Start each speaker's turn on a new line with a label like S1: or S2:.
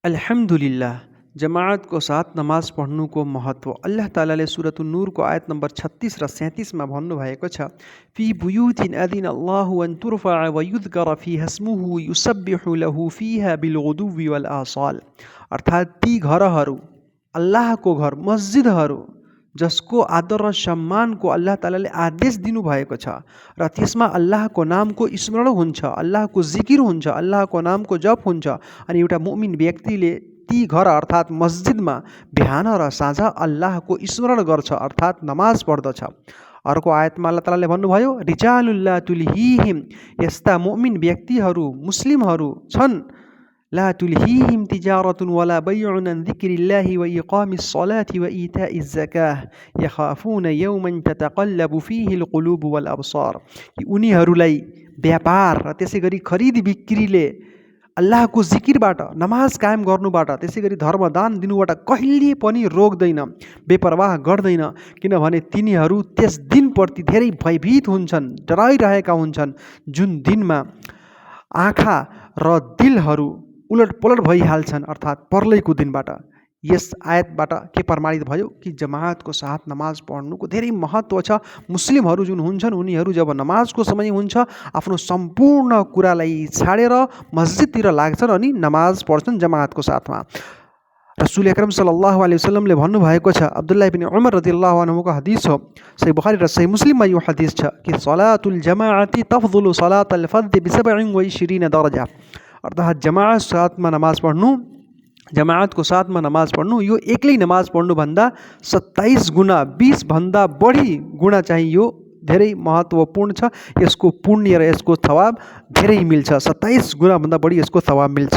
S1: अल्हम्दुलिल्लाह। जमात को साथ नमाज पढ्नुको महत्व अल्लाह तालाले सूरत नूरको आयत नम्बर 36 र 37 मा भन्नुभएको छ, फी बुयूतिन अदिन अल्लाहु अन तुरफा व युذकर फीहा स्मुहु युसब्बिहु लहु फीहा बिलगुदुव्वी वल आसाल। अर्थात् ती घरहरू, अल्लाहको घर, मस्जिदहरू जसको आदर र सम्मानको अल्लाह तालाले आदेश दिनुभएको छ र त्यसमा अल्लाहको नामको स्मरण हुन्छ, अल्लाहको जिकिर हुन्छ, अल्लाहको नामको जप हुन्छ। अनि एउटा मुमिन व्यक्तिले ती घर अर्थात् मस्जिदमा बिहान र साँझ अल्लाहको स्मरण गर्छ अर्थात् नमाज पढ्दछ। अर्को आयतमा अल्लाह तालाले भन्नुभयो, रिजालुल ला तुल्हीहिम, यस्ता मुमिन व्यक्तिहरू, मुस्लिमहरू छन्, ला तुल्हीहिम तिजारतुन वला बैउन अन जिक्रिल्लाहि व इकामिस सलाति व इताइज ज़काह यखाफुन यौमन ततक़ल्लबु फीहिल कुलूब वल अब्सार। कि उनीहरूलाई व्यापार र त्यसै गरी खरिद बिक्रीले अल्लाहको जिकिरबाट, नमाज कायम गर्नुबाट, त्यसै गरी धर्मदान दिनुबाट कहिले पनि रोक्दैन, बेपरवाह गर्दैन। किनभने तिनीहरू त्यस दिनप्रति धेरै भयभीत हुन्छन्, डराइरहेका हुन्छन्, जुन दिनमा आँखा र दिलहरू उलटपलट भइहाल्छन् अर्थात् पर्लैको दिनबाट। यस आयतबाट के प्रमाणित भयो कि जमातको साथ नमाज पढ्नुको धेरै महत्त्व छ। मुस्लिमहरू जुन हुन्छन् उनीहरू जब नमाजको समय हुन्छ आफ्नो सम्पूर्ण कुरालाई छाडेर मस्जिदतिर लाग्छन् अनि नमाज पढ्छन् जमातको साथमा। रसूल अकरम सल्लल्लाहु अलैहि वसल्लमले भन्नुभएको छ, अब्दुल्लाह इब्न उमर रदियल्लाहु अन्हुको हदिस हो, सही बुखारी र सही मुस्लिममा यो हदिस छ कि सलातुल जमाअती तफदुलु सलातल फर्द ब27 दर्जा। अर्थात् जमातको साथमा नमाज पढ्नु यो एक्लै नमाज पढ्नुभन्दा 27 गुणा, 20 भन्दा बढी गुणा चाहिँ यो धेरै महत्त्वपूर्ण छ। यसको पुण्य र यसको थवाब धेरै मिल्छ, 27 गुणा भन्दा बढी यसको थवाब मिल्छ।